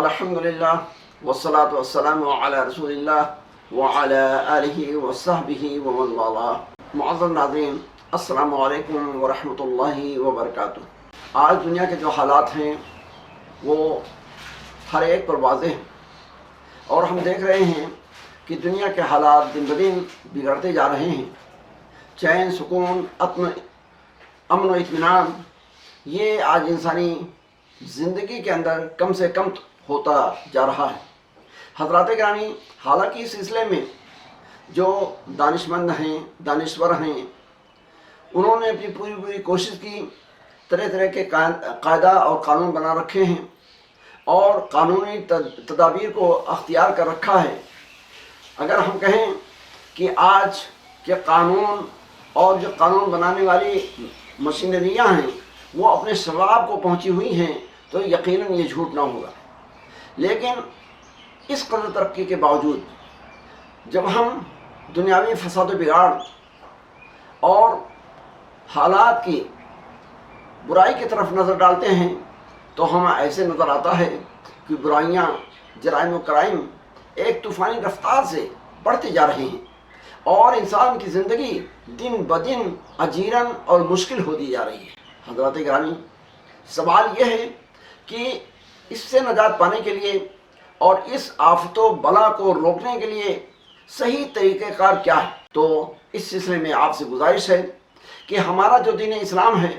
अल्हम्दुलिल्लाह वस्सलातु वस्सलामु अला रसूलिल्लाह व अला आलिहि व सहबिहि व मन वाला। मुअज़्ज़ज़ नाज़रीन, अस्सलामु अलैकुम व रहमतुल्लाहि व बरकातुहू। आज दुनिया के जो हालात हैं वो हर एक पर वाज़ेह हैं और हम देख रहे हैं कि दुनिया के हालात दिन ब दिन बिगड़ते जा रहे हैं। चैन, सुकून, अमन व इत्मीनान ये आज इंसानी ज़िंदगी के अंदर कम से कम होता जा रहा है। हज़रात गिरामी, हालांकि इस सिलसिले में जो दानिशमंद हैं, दानिश्वर हैं, उन्होंने अपनी पूरी कोशिश की, तरह तरह के कायदा और कानून बना रखे हैं और कानूनी तदाबीर को अख्तियार कर रखा है। अगर हम कहें कि आज के कानून और जो कानून बनाने वाली मशीनरियाँ हैं वो अपने शबाब को पहुँची हुई हैं तो यकीनन ये झूठ ना होगा। लेकिन इस कदर तरक्की के बावजूद जब हम दुनियावी फसाद बिगाड़ और हालात की बुराई की तरफ नज़र डालते हैं तो हमें ऐसे नज़र आता है कि बुराइयाँ, जराइम व कराइम एक तूफ़ानी रफ्तार से बढ़ते जा रहे हैं और इंसान की ज़िंदगी दिन ब दिन अजीरन और मुश्किल होती जा रही है। हज़रात गिरामी, सवाल यह है कि इससे नजात पाने के लिए और इस आफतो बला को रोकने के लिए सही तरीक़ेकार क्या है। तो इस सिलसिले में आपसे गुजारिश है कि हमारा जो दीन इस्लाम है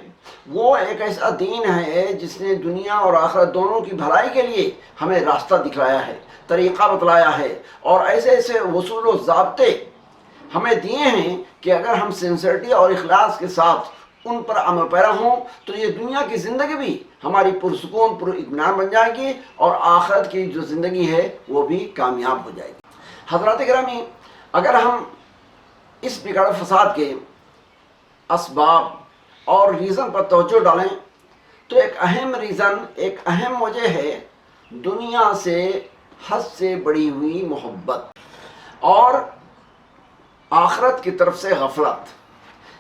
वो एक ऐसा दीन है जिसने दुनिया और आखिरत दोनों की भलाई के लिए हमें रास्ता दिखलाया है, तरीक़ा बतलाया है और ऐसे ऐसे उसूल व ज़ाब्ते हमें दिए हैं कि अगर हम सिंसियरिटी और इखलास के साथ उन पर अमल पैरा हों तो ये दुनिया की ज़िंदगी भी हमारी पुरसुकून, पुरइत्मीनान बन जाएगी और आखिरत की जो ज़िंदगी है वो भी कामयाब हो जाएगी। हज़रात गिरामी, अगर हम इस बिगड़ फसाद के असबाब और रीज़न पर तवज्जो डालें तो एक अहम रीज़न, एक अहम वजह है दुनिया से हद से बढ़ी हुई मोहब्बत और आखिरत की तरफ से गफलत।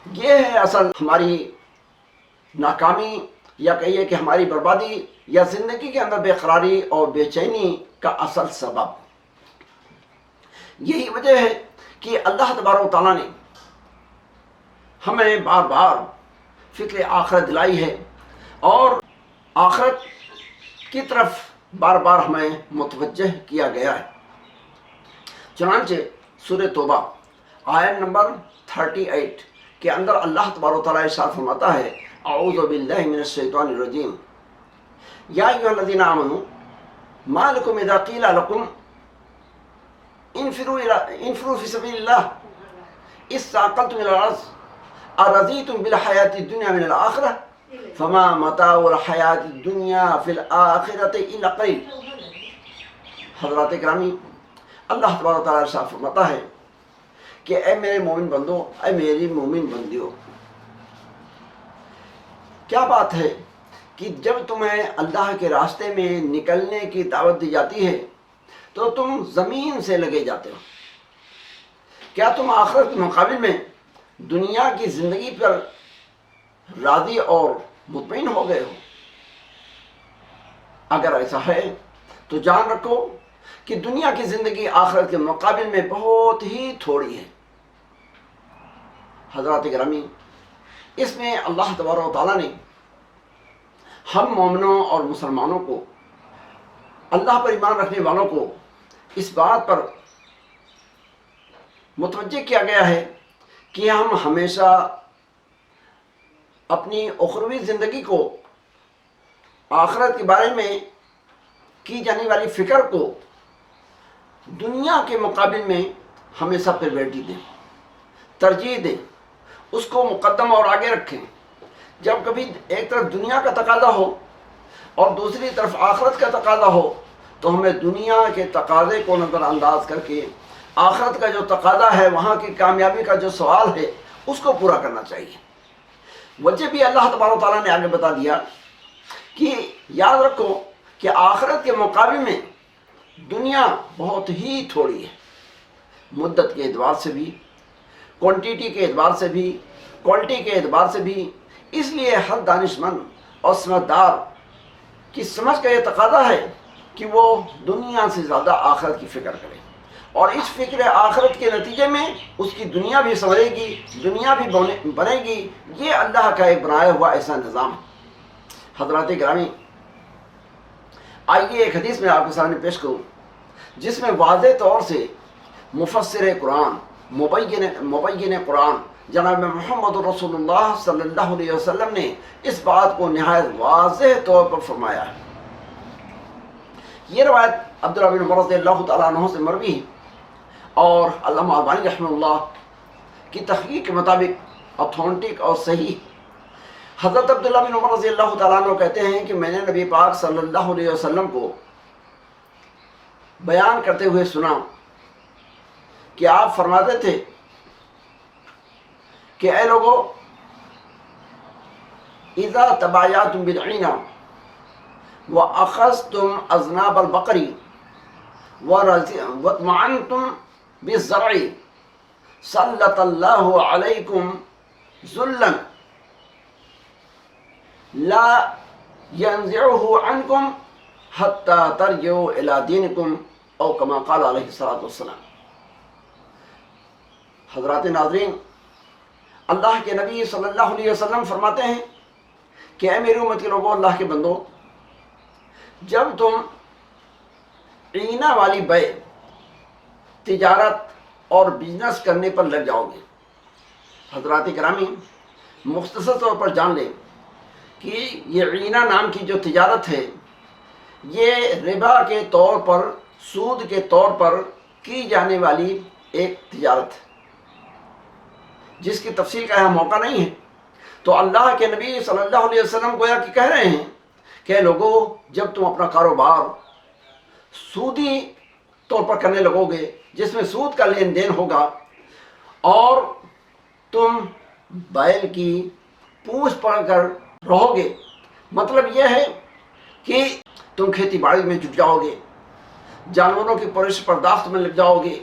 ये है असल हमारी नाकामी या कहिए कि हमारी बर्बादी या ज़िंदगी के अंदर बेकरारी और बेचैनी का असल सबब। यही वजह है कि अल्लाह तबारक व तआला ने हमें बार बार फ़िक्र आखिरत दिलाई है और आखिरत की तरफ बार बार हमें मुतवज्जह किया गया है। चुनांचे सूरह तौबा आयत नंबर 38 के अंदर अल्लाह तबारक व तआला इरशाद फरमाता है, अऊज़ु बिल्लाहि मिनश शैतानिर रजीम, या अय्युहल्लज़ीना आमनू मा लकुम इज़ा क़ीला लकुम इन्फ़िरू फ़ी सबीलिल्लाह इस्साक़ल्तुम इलल अर्ज़ अरज़ीतुम बिल हयातिद दुनिया मिनल आखिरह फमा मताउल हयातिद दुनिया फ़िल आखिरति इल्ला क़लील। हज़रात गिरामी, अल्लाह तबारक व तआला इरशाद फरमाता है कि ऐ मेरे मोमिन बंदो, ऐ मेरी मोमिन बंदियों, क्या बात है कि जब तुम्हें अल्लाह के रास्ते में निकलने की दावत दी जाती है तो तुम ज़मीन से लगे जाते हो। क्या तुम आखिरत के मुकाबिल में दुनिया की ज़िंदगी पर राज़ी और मुतमईन हो गए हो? अगर ऐसा है तो जान रखो कि दुनिया की ज़िंदगी आखिरत के मुकाबिल में बहुत ही थोड़ी है। हज़रात गिरामी, इसमें अल्लाह तबारक व तआला ने हम मोमिनों और मुसलमानों को, अल्लाह पर ईमान रखने वालों को इस बात पर मुतवज्जह किया गया है कि हम हमेशा अपनी उखरवी ज़िंदगी को, आखिरत के बारे में की जाने वाली फ़िक्र को दुनिया के मुकाबिल में हमेशा प्रायोरिटी दें, तरजीह दें, उसको मुकद्दम और आगे रखें। जब कभी एक तरफ दुनिया का तकाज़ा हो और दूसरी तरफ आखिरत का तकाज़ा हो तो हमें दुनिया के तकाज़े को नज़रअंदाज करके आखिरत का जो तकाज़ा है, वहाँ की कामयाबी का जो सवाल है, उसको पूरा करना चाहिए। वजह भी अल्लाह तबारक व तआला ने आगे बता दिया कि याद रखो कि आखिरत के मुकाबले में दुनिया बहुत ही थोड़ी है, मुद्दत के एतबार से भी, क्वांटिटी के एतबार से भी, क्वालिटी के एतबार से भी। इसलिए हर दानिशमंद और समझदार की समझ का ये तकाज़ा है کہ وہ دنیا سے زیادہ آخرت کی فکر کرے، اور اس فکر آخرت کے نتیجے میں اس کی دنیا بھی سنورے گی، دنیا بھی بنے گی۔ یہ اللہ کا ایک بنایا ہوا ایسا نظام ہے۔ حضرات گرامی، آئیے ایک حدیث میں آپ کے سامنے پیش کروں جس میں واضح طور سے مفسر قرآن، مبین قرآن جناب محمد رسول اللہ صلی اللہ علیہ وسلم نے اس بات کو نہایت واضح طور پر فرمایا ہے۔ یہ روایت عبداللہ بن عمر رضی اللہ تعالیٰ عنہ سے مروی ہے، اور علامہ البانی رحمہ اللہ کی تحقیق کے مطابق اتھینٹک اور صحیح۔ حضرت عبداللہ بن عمر رضی اللہ تعالیٰ عنہ کہتے ہیں کہ میں نے نبی پاک صلی اللہ علیہ وسلم کو بیان کرتے ہوئے سنا کہ آپ فرماتے تھے کہ اے لوگو، اذا تبایعتم بالعینہ واخذتم اذناب البقر واطمعنتم بالزرع سلط اللہ علیکم ذلا لا ينزعه عنكم حتى ترجعوا الى دینکم او کما قال علیہ الصلوۃ والسلام۔ حضرات ناظرین، اللہ کے نبی صلی اللہ علیہ وسلم فرماتے ہیں کہ اے میری امت کے لوگوں، اللہ کے بندو، جب تم عینہ والی بے تجارت اور بزنس کرنے پر لگ جاؤ گے، حضرات کرامی مختصر طور پر جان لیں کہ یہ عینہ نام کی جو تجارت ہے، یہ ربا کے طور پر، سود کے طور پر کی جانے والی ایک تجارت ہے جس کی تفصیل کا یہاں موقع نہیں ہے۔ تو اللہ کے نبی صلی اللہ علیہ وسلم گویا کہ کہہ رہے ہیں کہ لوگوں، جب تم اپنا کاروبار سودی طور پر کرنے لگو گے، جس میں سود کا لین دین ہوگا، اور تم بیل کی پوچھ پڑ کر رہو گے، مطلب یہ ہے کہ تم کھیتی باڑی میں جٹ جاؤ گے، جانوروں کی پرورش پرداخت میں لگ جاؤ گے،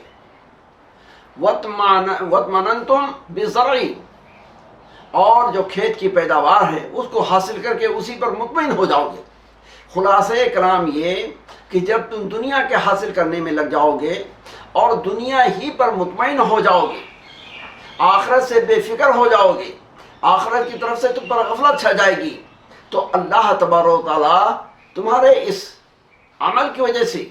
وَاطْمَنَنْتُمْ بِالزَّرْعِ، اور جو کھیت کی پیداوار ہے اس کو حاصل کر کے اسی پر مطمئن ہو جاؤ گے۔ خلاصہ کلام یہ کہ جب تم دنیا کے حاصل کرنے میں لگ جاؤ گے اور دنیا ہی پر مطمئن ہو جاؤ گے، آخرت سے بے فکر ہو جاؤ گے، آخرت کی طرف سے تم پر غفلت چھا جائے گی، تو اللہ تبارک و تعالیٰ تمہارے اس عمل کی وجہ سے،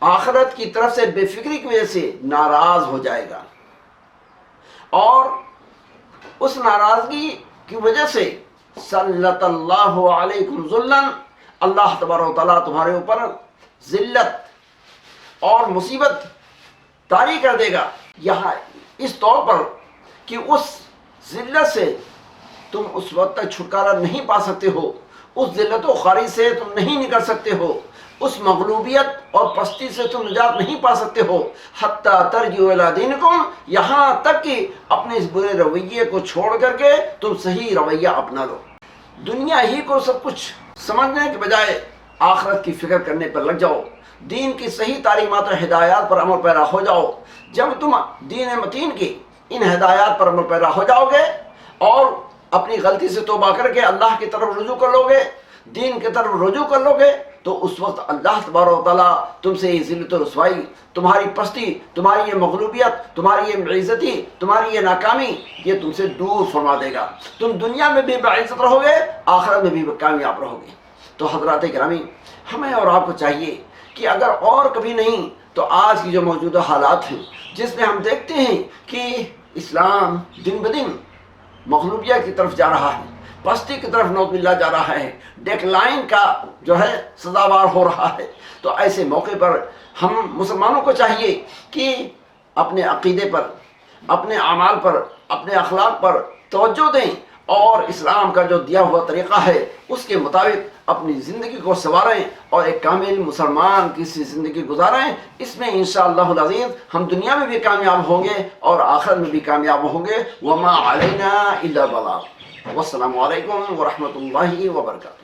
آخرت کی طرف سے بے فکری کی وجہ سے ناراض ہو جائے گا، اور اس ناراضگی کی وجہ سے سلط اللہ علیکم ذلا، اللہ تبارک و تعالیٰ تمہارے اوپر ذلت اور مصیبت طاری کر دے گا، یہاں اس طور پر کہ اس ذلت سے تم اس وقت تک چھٹکارا نہیں پا سکتے ہو، اس ذلت و خواری سے تم نہیں نکل سکتے ہو، اس مغلوبیت اور پستی سے تم نجات نہیں پا سکتے ہو، حتی ترجعوا الی دینکم، یہاں تک کہ اپنے اس برے رویے کو چھوڑ کر کے تم صحیح رویہ اپنا لو۔ دنیا ہی کو سب کچھ سمجھنے کے بجائے آخرت کی فکر کرنے پر لگ جاؤ، دین کی صحیح تعلیمات اور ہدایات پر عمل پیرا ہو جاؤ۔ جب تم دین متین کی ان ہدایات پر عمل پیرا ہو جاؤ گے اور اپنی غلطی سے توبہ کر کے اللہ کی طرف رجوع کر لو گے، دین کی طرف رجوع کر لو گے، تو اس وقت اللہ تبارک و تعالیٰ تم سے یہ ذلت و رسوائی، تمہاری پستی، تمہاری یہ مغلوبیت، تمہاری یہ عزتی، تمہاری یہ ناکامی، یہ تم سے دور فرما دے گا۔ تم دنیا میں بھی باعزت رہو گے، آخرت میں بھی کامیاب رہو گے۔ تو حضرات گرامی، ہمیں اور آپ کو چاہیے کہ اگر اور کبھی نہیں تو آج کی جو موجودہ حالات ہیں، جس میں ہم دیکھتے ہیں کہ اسلام دن بدن مغلوبیت کی طرف جا رہا ہے، پستی کی طرف نعوذ باللہ جا رہا ہے، ڈیکلائن کا جو ہے سزاوار ہو رہا ہے، تو ایسے موقع پر ہم مسلمانوں کو چاہیے کہ اپنے عقیدے پر، اپنے اعمال پر، اپنے اخلاق پر توجہ دیں، اور اسلام کا جو دیا ہوا طریقہ ہے اس کے مطابق اپنی زندگی کو سنواریں اور ایک کامل مسلمان کی سی زندگی گزاریں۔ اس میں انشاءاللہ العزیز ہم دنیا میں بھی کامیاب ہوں گے اور آخرت میں بھی کامیاب ہوں گے۔ وما علینا الا البلاغ۔ والسلام علیکم ورحمۃ اللہ وبرکاتہ۔